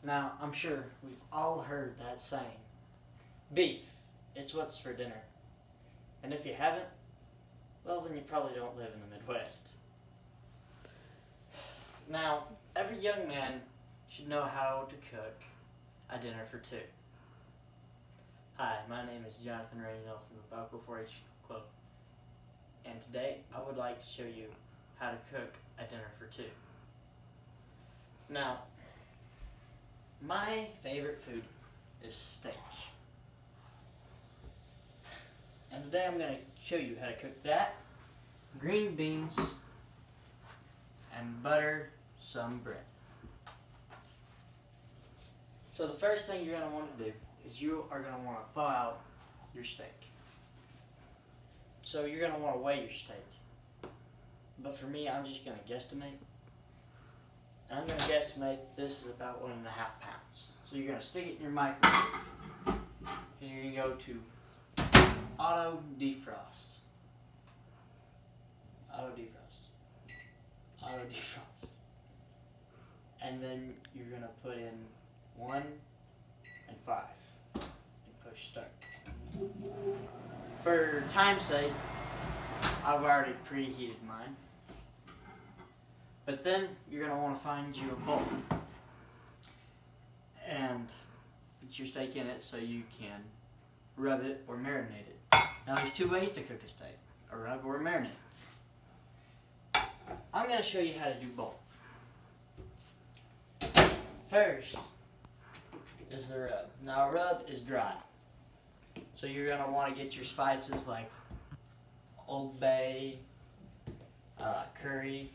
Now, I'm sure we've all heard that saying, beef, it's what's for dinner. And if you haven't, well, then you probably don't live in the Midwest. Now, every young man should know how to cook a dinner for two. Hi, my name is Johnathan Nelson with Buckle 4-H Club, and today I would like to show you how to cook a dinner for two. Now, my favorite food is steak. And today I'm going to show you how to cook that, green beans, and butter some bread. So the first thing you're going to want to do is you are going to want to thaw out your steak. So you're going to want to weigh your steak. But for me, I'm just going to guesstimate. And I'm going to guesstimate this is about 1.5 pounds. So you're going to stick it in your microwave. And you're going to go to auto defrost. Auto defrost. Auto defrost. And then you're going to put in 1 and 5. And push start. For time's sake, I've already preheated mine. But then you're going to want to find you a bowl and put your steak in it so you can rub it or marinate it. Now there's two ways to cook a steak, a rub or a marinate. I'm going to show you how to do both. First is the rub. Now a rub is dry. So you're going to want to get your spices like Old Bay, curry,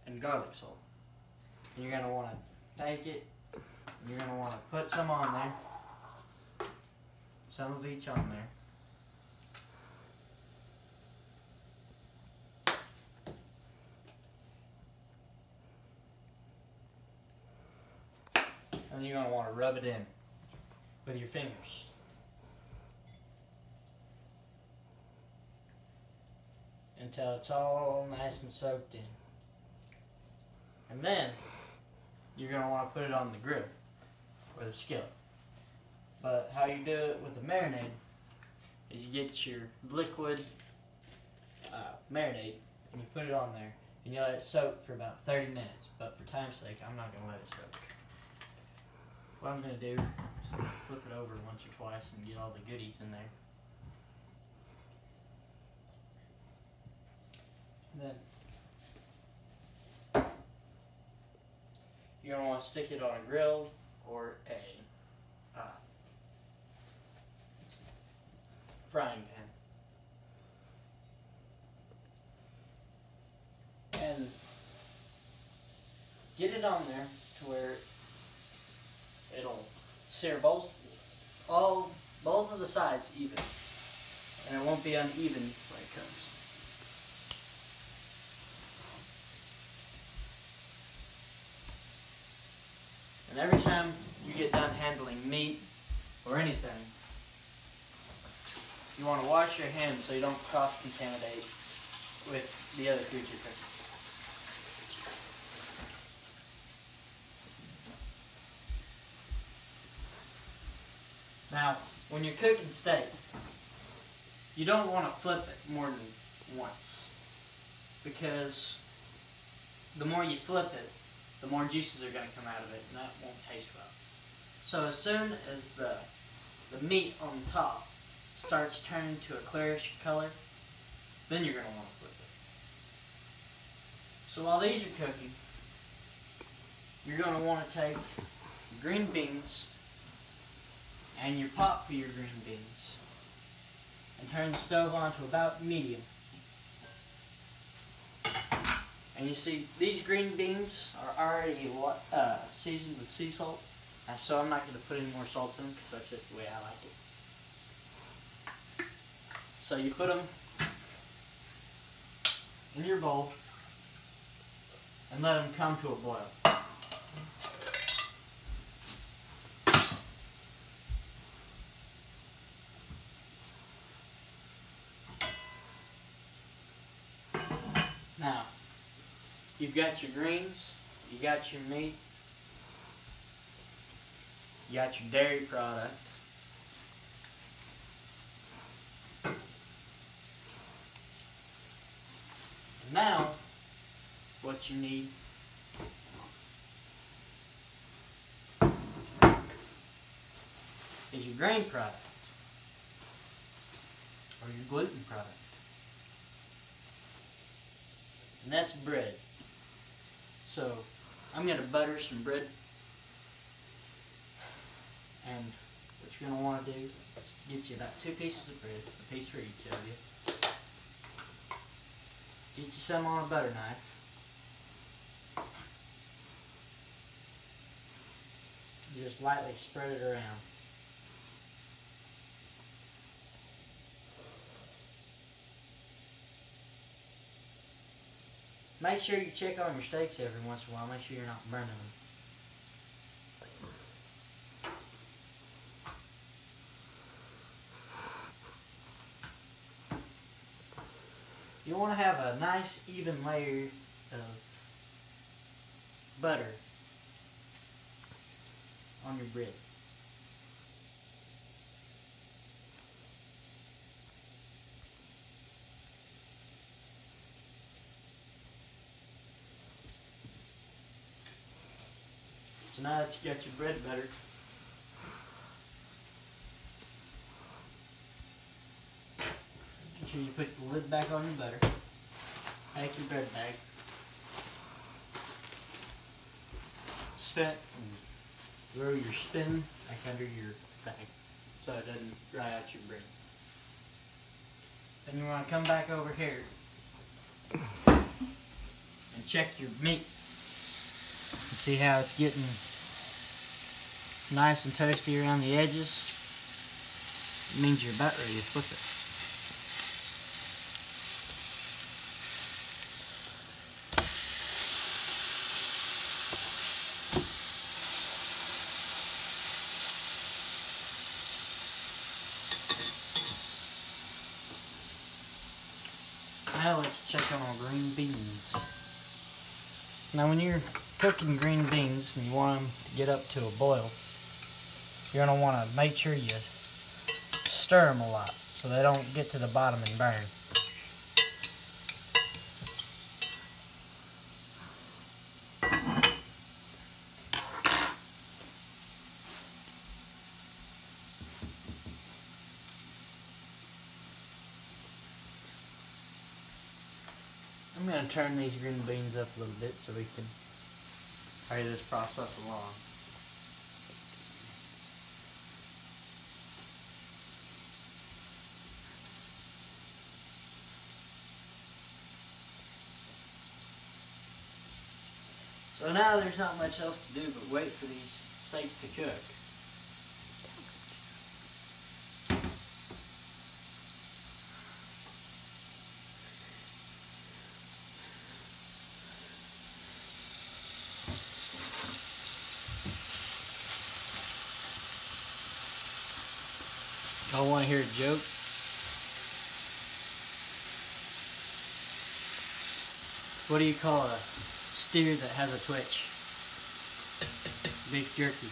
and garlic salt. And you're going to want to take it, and you're going to want to put some on there. Some of each on there. And you're going to want to rub it in with your fingers. Until it's all nice and soaked in. And then you're going to want to put it on the grill or the skillet. But how you do it with the marinade is you get your liquid marinade and you put it on there and you let it soak for about 30 minutes. But for time's sake, I'm not going to let it soak. What I'm going to do is flip it over once or twice and get all the goodies in there. And then you're going to want to stick it on a grill or a frying pan. And get it on there to where it'll sear both of the sides even. And it won't be uneven when it comes. And every time you get done handling meat or anything, you want to wash your hands so you don't cross-contaminate with the other food you're cooking. Now, when you're cooking steak, you don't want to flip it more than once, because the more you flip it, the more juices are going to come out of it, and that won't taste well. So as soon as the meat on top starts turning to a clearish color, then you're going to want to flip it. So while these are cooking, you're going to want to take green beans and your pot for your green beans and turn the stove on to about medium. And you see, these green beans are already seasoned with sea salt, so I'm not going to put any more salt in them because that's just the way I like it. So you put them in your bowl and let them come to a boil. Now, you've got your greens, you got your meat, You got your dairy product. And now, what you need is your grain product, or your gluten product. And that's bread. So, I'm going to butter some bread. And what you're going to want to do is get you about 2 pieces of bread, a piece for each of you. Get you some on a butter knife. Just lightly spread it around. Make sure you check on your steaks every once in a while. Make sure you're not burning them. You want to have a nice even layer of butter on your bread. So now that you got your bread buttered, make sure you put the lid back on your butter. Take your bread bag, spin it, and throw your spin back under your bag so it doesn't dry out your bread. Then you want to come back over here and check your meat and see how it's getting nice and toasty around the edges. It means you're about ready to flip it. Now let's check on our green beans. Now when you're cooking green beans and you want them to get up to a boil, you're going to want to make sure you stir them a lot so they don't get to the bottom and burn. I'm going to turn these green beans up a little bit so we can hurry this process along. So now there's not much else to do but wait for these steaks to cook. Y'all want to hear a joke? What do you call a steer that has a twitch? Beef jerky.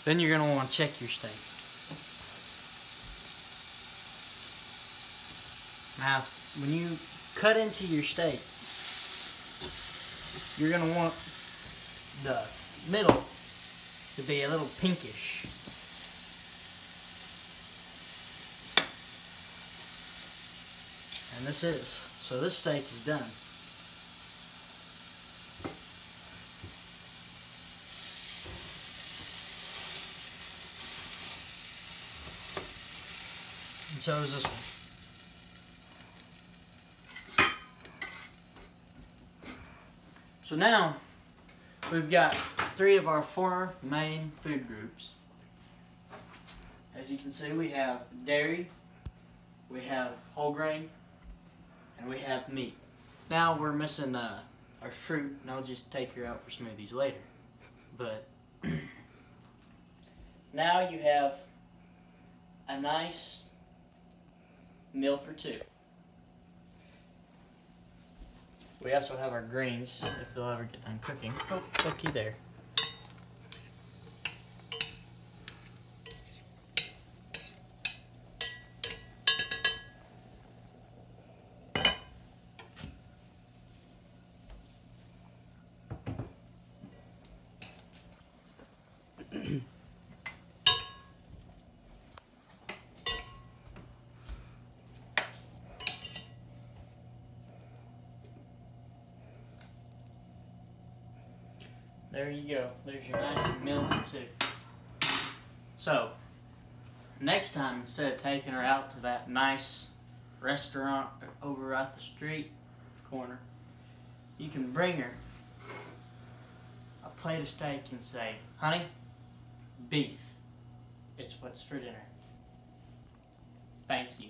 Then you're going to want to check your steak. Now, when you cut into your steak, you're going to want the middle to be a little pinkish. And this is. So this steak is done. And so is this one. So now, we've got 3 of our 4 main food groups. As you can see, we have dairy, we have whole grain, and we have meat. Now we're missing our fruit, and I'll just take her out for smoothies later. But Now you have a nice meal for two. We also have our greens, if they'll ever get done cooking. Oh, looky there. There you go. There's your nice meal for two. So, next time, instead of taking her out to that nice restaurant over at the street corner, you can bring her a plate of steak and say, honey, beef. It's what's for dinner. Thank you.